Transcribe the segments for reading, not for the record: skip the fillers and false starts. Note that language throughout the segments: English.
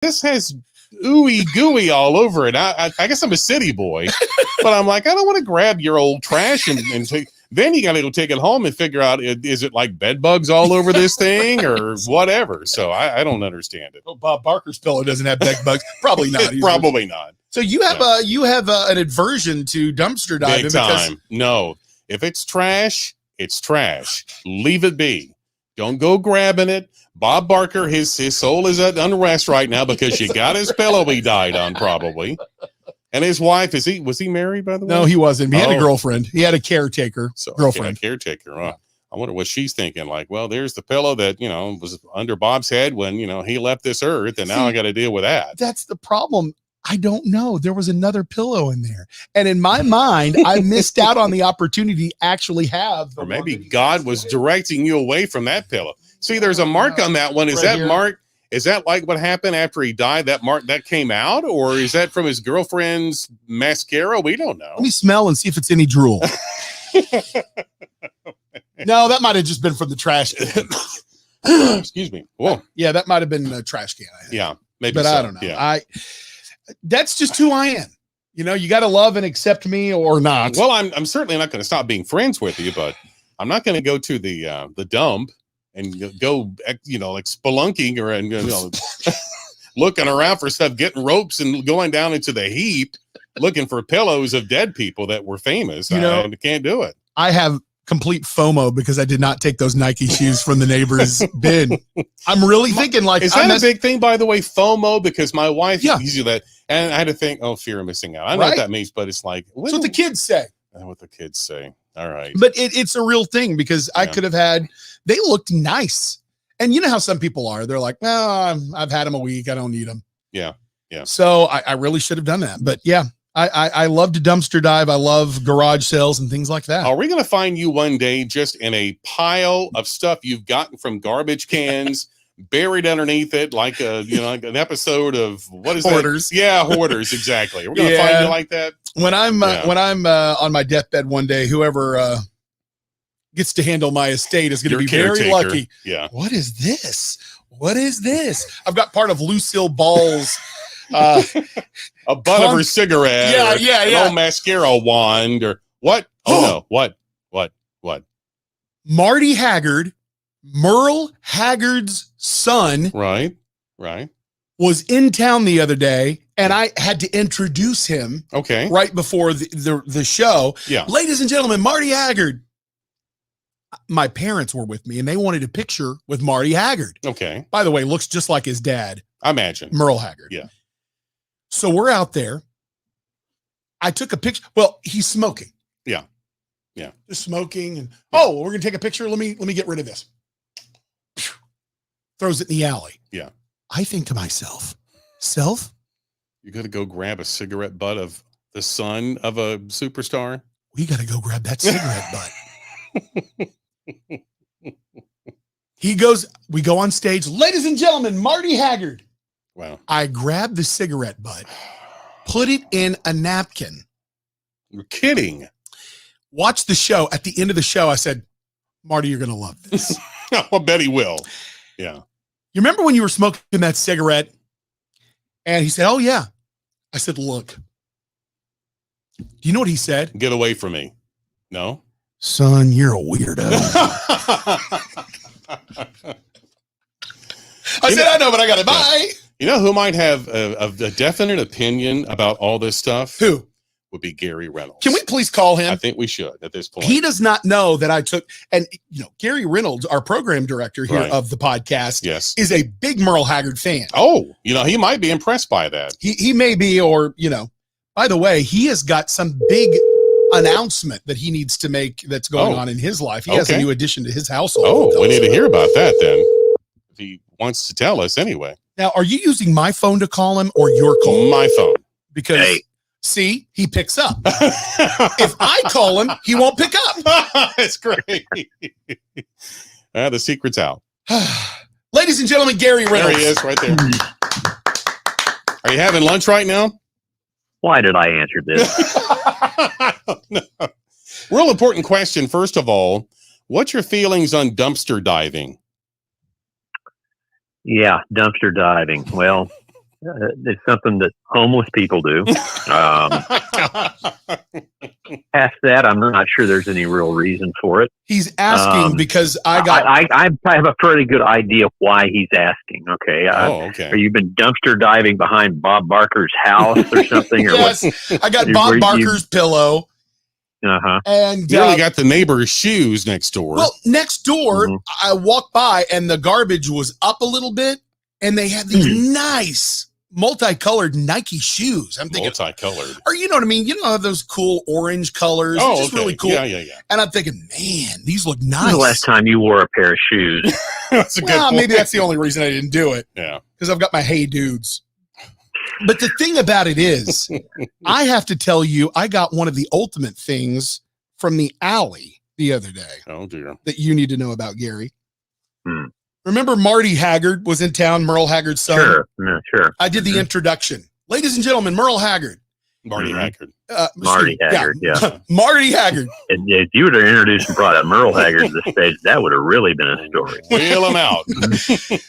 this has ooey gooey all over it. I guess I'm a city boy, but I'm like, I don't want to grab your old trash and take. Then you got to go take it home and figure out, is it like bed bugs all over this thing or whatever? So I don't understand it. Oh, Bob Barker's pillow doesn't have bed bugs. Probably not. Probably not. So you have an aversion to dumpster diving. Big time. No, if it's trash, it's trash. Leave it be. Don't go grabbing it. Bob Barker, his soul is at unrest right now because you got his pillow he died on probably. And his wife, was he married, by the way? No, he wasn't. He had a girlfriend. He had a caretaker girlfriend. A caretaker. I wonder what she's thinking. Like, well, there's the pillow that, was under Bob's head when, he left this earth. And now I got to deal with that. That's the problem. I don't know. There was another pillow in there. And in my mind, I missed out on the opportunity to actually have. Or maybe God was directing you away from that pillow. See, there's a mark on that one. Is that mark? Is that like what happened after he died? That mark that came out, or is that from his girlfriend's mascara? We don't know. Let me smell and see if it's any drool. No, that might have just been from the trash can. Excuse me. Whoa. Yeah, that might have been a trash can. Yeah, maybe. But I don't know. Yeah. That's just who I am. You got to love and accept me or not. Well, I'm certainly not going to stop being friends with you, but I'm not going to go to the dump and go, like spelunking or looking around for stuff, getting ropes and going down into the heap, looking for pillows of dead people that were famous. I can't do it. I have complete FOMO because I did not take those Nike shoes from the neighbor's bin. I'm really thinking is that a big thing, by the way, FOMO? Because my wife used to that, and I had to think, fear of missing out. I know what that means, but it's like, that's what the kids say. What the kids say. All right. But it's a real thing because I could have they looked nice. And you know how some people are. They're like, well, I've had them a week. I don't need them. Yeah. Yeah. So I really should have done that. But yeah, I love to dumpster dive. I love garage sales and things like that. Are we going to find you one day just in a pile of stuff you've gotten from garbage cans, buried underneath it, like like an episode of what is Hoarders? That? Yeah, Hoarders. Exactly. We're going to find you like that. When I'm on my deathbed one day, whoever gets to handle my estate is going to be very lucky. Yeah. What is this? What is this? I've got part of Lucille Ball's a butt of her cigarette. Yeah. An old mascara wand or what? Oh no. What? Marty Haggard, Merle Haggard's son. Right. Was in town the other day, and I had to introduce him. Okay. Right before the show. Yeah. Ladies and gentlemen, Marty Haggard. My parents were with me, and they wanted a picture with Marty Haggard. Okay. By the way, looks just like his dad. I imagine. Merle Haggard. Yeah. So we're out there. I took a picture. Well, he's smoking. Yeah. Just smoking. And we're gonna take a picture. Let me get rid of this. Throws it in the alley. Yeah. I think to myself, you got to go grab a cigarette butt of the son of a superstar. We got to go grab that cigarette butt. We go on stage. Ladies and gentlemen, Marty Haggard. Wow. I grabbed the cigarette butt, put it in a napkin. You're kidding. Watch the show. At the end of the show, I said, Marty, you're going to love this. I bet he will. Yeah. You remember when you were smoking that cigarette? And he said, oh, yeah. I said, look. Do you know what he said? Get away from me. No? Son, you're a weirdo. I know, but I got it. Bye. You know who might have a definite opinion about all this stuff? Who? Would be Gary Reynolds. Can we please call him? I think we should at this point. He does not know that I took, and Gary Reynolds, our program director here of the podcast, is a big Merle Haggard fan. Oh, he might be impressed by that. He may be, or, by the way, he has got some big announcement that he needs to make that's going on in his life. He has a new addition to his household. Oh, we need to hear about that then. If he wants to tell us anyway. Now, are you using my phone to call him or your call? My phone. Because, see, he picks up. If I call him, he won't pick up. That's great. The secret's out. Ladies and gentlemen, Gary Reynolds. There he is, right there. Are you having lunch right now? Why did I answer this? No. Real important question. First of all, what's your feelings on dumpster diving? Yeah, dumpster diving. Well, It's something that homeless people do. Past that, I'm not sure there's any real reason for it. He's asking because I have a pretty good idea why he's asking. Okay. okay. Are you been dumpster diving behind Bob Barker's house or something? Or yes, what? I got Bob Barker's pillow. And you really got the neighbor's shoes next door. Well, next door, I walked by and the garbage was up a little bit, and they had these nice multicolored Nike shoes. I'm thinking multicolored, or you know what I mean? You know, have those cool orange colors. Oh, just really cool. Yeah. And I'm thinking, man, these look nice. When's the last time you wore a pair of shoes? That's a good point. Maybe that's the only reason I didn't do it. Yeah, because I've got my Hey Dudes. But the thing about it is, I have to tell you, I got one of the ultimate things from the alley the other day. Oh dear. That you need to know about, Gary. Remember Marty Haggard was in town, Merle Haggard's son? Sure. Sure. I did the introduction. Ladies and gentlemen, Merle Haggard. Marty Haggard. Marty Haggard, yeah. Marty Haggard. If you would have introduced and brought up Merle Haggard to the stage, that would have really been a story. Wheel him out.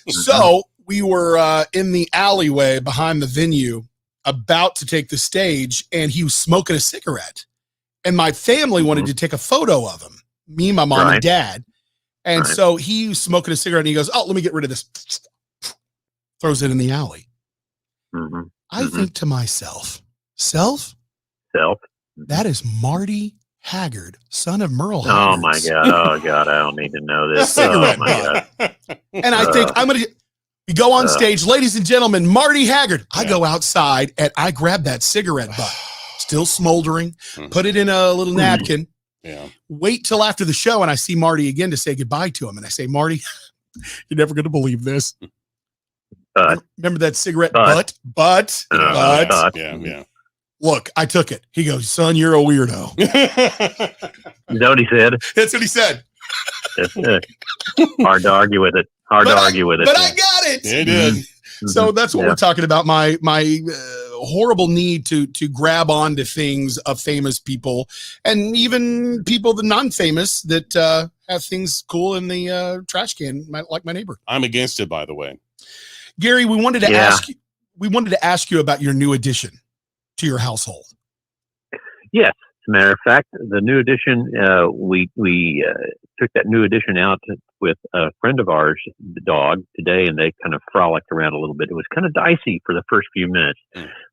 So we were in the alleyway behind the venue about to take the stage, and he was smoking a cigarette. And my family wanted to take a photo of him, me, my mom, and dad. And so he was smoking a cigarette, and he goes, oh, let me get rid of this. Throws it in the alley. I think to myself, Self, that is Marty Haggard, son of Merle Haggard. Oh, my God. I don't need to know this. Cigarette my God. And I think I'm going to... We go on stage, ladies and gentlemen, Marty Haggard. I go outside, and I grab that cigarette butt. Still smoldering, put it in a little napkin, wait till after the show, and I see Marty again to say goodbye to him. And I say, Marty, you're never going to believe this. Remember that cigarette butt? Yeah. Look, I took it. He goes, son, you're a weirdo. Is that what he said? That's what he said. Hard to argue with it. But I got it. It did. So that's what we're talking about. My horrible need to grab onto things of famous people, and even people that non-famous that have things cool in the trash can, like my neighbor. I'm against it, by the way. Gary, we wanted to ask you. We wanted to ask you about your new addition to your household. Yes, as a matter of fact, the new addition. We took that new addition out with a friend of ours, the dog, today, and they kind of frolicked around a little bit. It was kind of dicey for the first few minutes.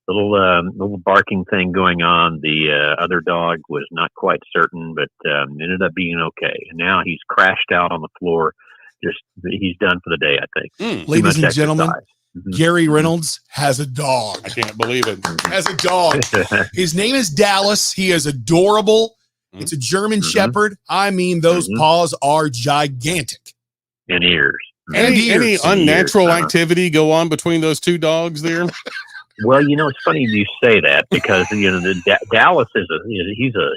Little barking thing going on. The other dog was not quite certain, but ended up being okay. And now he's crashed out on the floor. He's done for the day, I think. Ladies and gentlemen, Gary Reynolds has a dog. I can't believe it. Has a dog. His name is Dallas. He is adorable. It's a German Shepherd. I mean, those paws are gigantic. And ears. Any unnatural activity go on between those two dogs there? Well, it's funny you say that because Dallas is he's a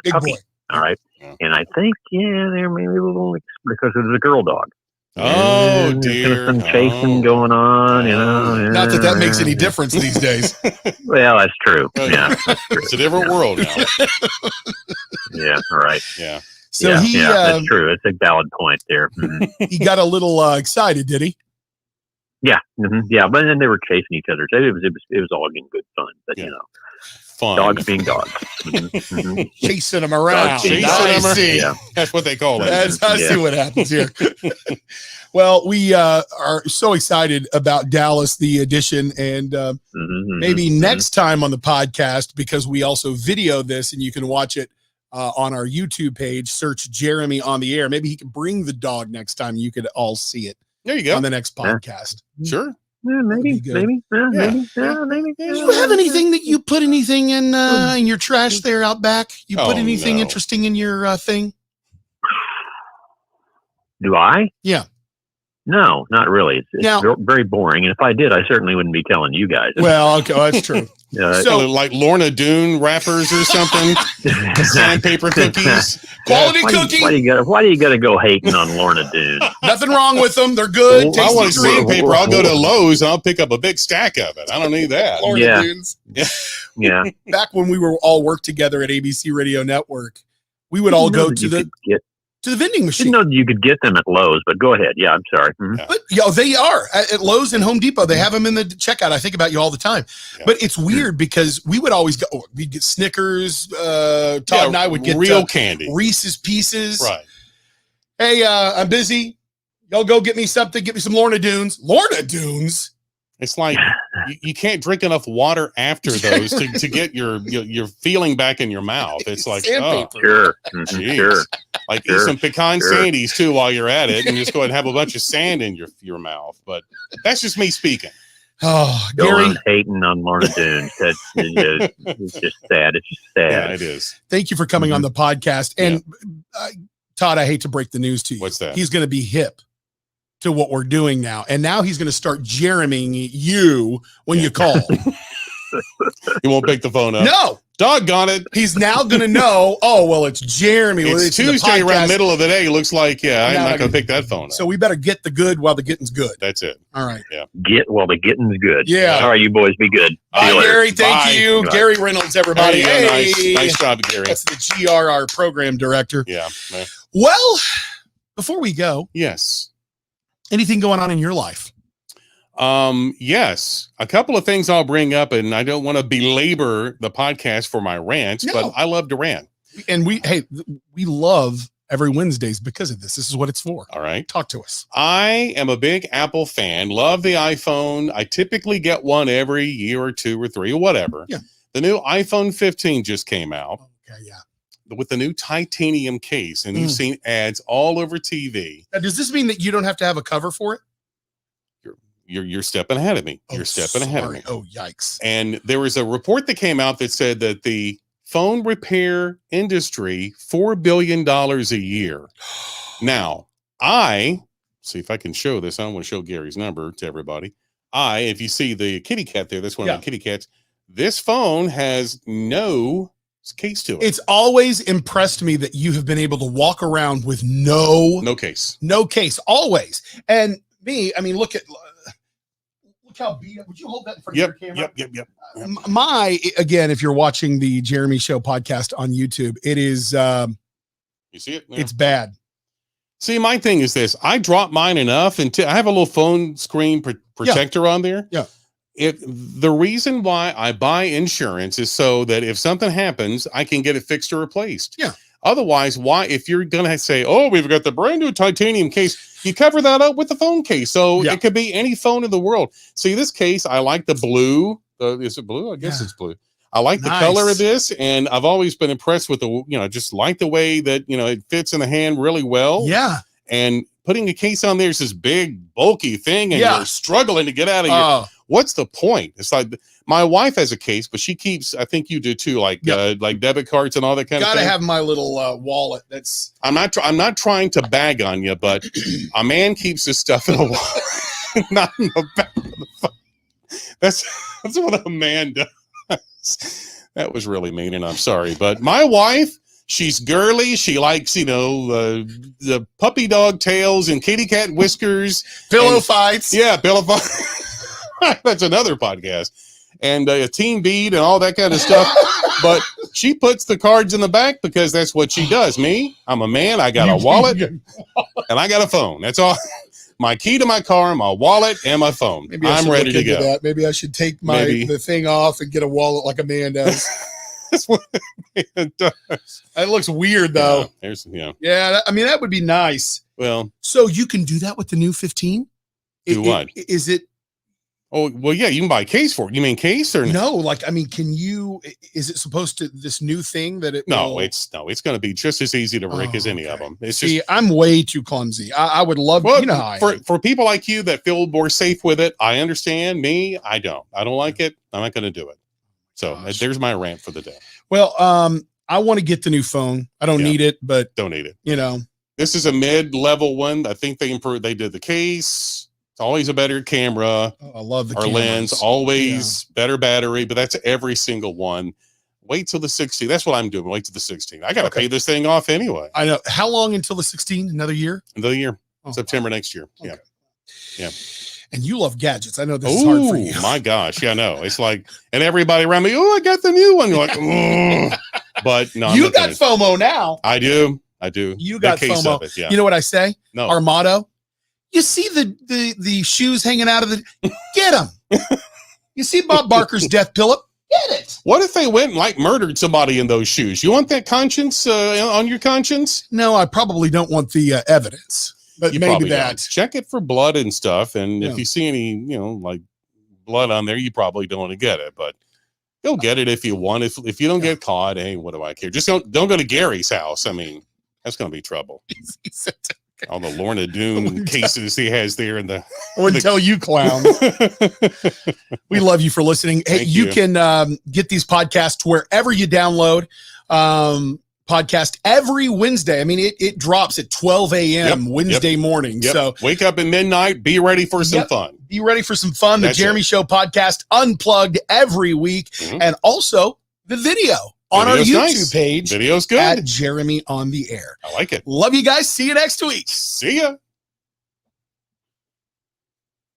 puppy, all right, and I think there may be a little because it's a girl dog. Oh dear, there's some chasing going on, Not that makes any difference these days. Well, that's true. Yeah, that's true. It's a different world now. Yeah, all right. Yeah. So that's true. It's a valid point there. He got a little excited, did he? Yeah, yeah, but then they were chasing each other. So it was all in good fun, but fun. Dogs being dogs, chasing them around. Yeah. That's what they call it. I see what happens here. Well, we are so excited about Dallas, the addition, and maybe next time on the podcast, because we also video this and you can watch it on our YouTube page. Search Jeremy on the Air. Maybe he can bring the dog next time. You could all see it. There you go. On the next podcast. Sure. Yeah, maybe. Do you have anything that you put anything in your trash there out back? You put anything interesting in your thing? Do I? Yeah. No, not really. It's very boring. And if I did, I certainly wouldn't be telling you guys. Well, okay, that's true. So like Lorna Doone wrappers or something, sandpaper cookies, quality cookie. Why do you got to go hating on Lorna Doone? Nothing wrong with them. They're good. I want sandpaper. I'll go to Lowe's and I'll pick up a big stack of it. I don't need that. Lorna Doones. Yeah. Back when we were all work together at ABC Radio Network, we would all go to to the vending machine. Didn't know that you could get them at Lowe's, but go ahead. Yeah, I'm sorry. Mhm. Yeah. But they are at Lowe's and Home Depot. They have them in the checkout. I think about you all the time. Yeah. But it's weird because we would always go. We'd get Snickers. Todd and I would get real candy. Reese's Pieces. Right. Hey, I'm busy. Y'all go get me something. Get me some Lorna Doones. Lorna Doones. It's like you can't drink enough water after those to get your feeling back in your mouth. It's like, oh, Sure. geez. Sure. Like Sure. eat some pecan Sure. sandies too while you're at it, and just go ahead and have a bunch of sand in your mouth. But that's just me speaking. Oh, Go Gary, on hating on Lorna Doones. That's it's just sad. It's just sad. Yeah, it is. thank you for coming on the podcast. And Todd, I hate to break the news to you. What's that? He's going to be hip to what we're doing now. And now he's going to start Jeremying you when you call. He won't pick the phone up. No, Doggone it. he's now going to know, oh, well, it's Jeremy. Well, It's the Tuesday around podcast. middle of the day. Looks like, I'm Now not I going to can- pick that phone up. So we better get the good while the getting's good. That's it. All right. The getting's good. Yeah. All right, you boys be good. See Bye, you later. Gary. Thank Bye. you. Bye. Gary Reynolds, everybody. There you go. Hey. Nice job, Gary. That's the GRR program director. Yeah. Well, before we go, Yes. anything going on in your life? Yes, a couple of things I'll bring up, and I don't want to belabor the podcast for my rants, No. but I love to rant. And we love every Wednesdays because of this. This is what it's for. All right. Talk to us. I am a big Apple fan, love the iPhone. I typically get one every year or two or three or whatever. Yeah. The new iPhone 15 just came out Okay, yeah. with the new titanium case, and you've seen ads all over TV. Now, does this mean that you don't have to have a cover for it? You're stepping ahead of me. You're stepping ahead of me. Oh, yikes. And there was a report that came out that said that the phone repair industry, $4 billion a year. Now, see if I can show this. I don't want to show Gary's number to everybody. If you see the kitty cat there, that's one of my kitty cats. This phone has no case to it. It's always impressed me that you have been able to walk around with no case. case, always. And me, I mean, look how beat up. Would you hold that in front of your camera? Yep. Again, if you're watching the Jeremy Show podcast on YouTube, it is You see it? it's bad. See, my thing is this. I drop mine enough until I have a little phone screen protector on there. Yeah. The reason why I buy insurance is so that if something happens, I can get it fixed or replaced. Yeah. Otherwise, why, if you're going to say, oh, we've got the brand new titanium case, you cover that up with the phone case. So Yeah. it could be any phone in the world. See, this case, I like the blue. Is it blue? I guess it's blue. I like the color of this. And I've always been impressed with just like the way that, it fits in the hand really well. Yeah. And putting a case on there is this big, bulky thing. And you're struggling to get out of your. What's the point? It's like my wife has a case, but she keeps, I think you do too, like debit cards and all that kind of thing. Gotta have my little wallet. That's I'm not trying to bag on you, but a man keeps his stuff in a wallet, not in the back of the phone. That's what a man does. That was really mean, and I'm sorry. But my wife, she's girly. She likes, the puppy dog tails and kitty cat whiskers. pillow fights. Yeah, pillow fights. That's another podcast. And a team bead and all that kind of stuff. But she puts the cards in the back because that's what she does. Me, I'm a man. I got a wallet and I got a phone. That's all. My key to my car, my wallet, and my phone. Maybe I I'm should ready look to into go. that. Maybe I should take the thing off and get a wallet like a man does. That's what it does. That looks weird though. Yeah. Yeah, I mean that would be nice. Well, So you can do that with the new 15? Do what? Is it? oh, well, yeah, you can buy a case for it. You mean case or No, like, I mean, can you, is it supposed to, this new thing that it No, will- it's going to be just as easy to break as any of okay. them. It's See, just, I'm way too clumsy. I would love, well, how I am. for people like you that feel more safe with it, I understand. Me, I don't like it. I'm not going to do it. So Gosh. there's my rant for the day. Well, I want to get the new phone. I don't need it, but Don't need it. This is a mid-level one. I think they improved. They did the case. It's always a better camera. I love the Or cameras. lens, always better battery, but that's every single one. Wait till the 16. That's what I'm doing. Wait till the 16. I got to pay this thing off anyway. I know. How long until the 16? Another year? Another year, Oh, September next year. Okay. Yeah. And you love gadgets. I know this is hard for you. My gosh. Yeah, no. It's like, and everybody around me, oh, I got the new one. You're like, but no. I'm You not got gonna- FOMO now. I do. I do. You The got case FOMO. of it, yeah. You know what I say? No. Our motto. You see the shoes hanging out of the. Get them. You see Bob Barker's death pillow. Get it. What if they went and like murdered somebody in those shoes? You want that conscience on your conscience? No, I probably don't want the evidence, but You maybe probably that. don't. Check it for blood and stuff, and Yeah. if you see any, like blood on there, you probably don't want to get it. But go get it if you want. If you don't get caught, hey, what do I care? Just don't go to Gary's house. I mean, that's going to be trouble. All the Lorna Doone cases he has there in the. I wouldn't tell you, clowns. We love you for listening. Hey, Thank you you. can get these podcasts wherever you download podcast every Wednesday. I mean, it drops at 12 a.m. Wednesday morning. Yep. So wake up at midnight. Be ready for some fun. be ready for some fun. That's the Jeremy it. Show podcast unplugged every week, and also the video on our Video's YouTube nice. page Video's good. at Jeremy on the Air. I like it. Love you guys. See you next week. See ya.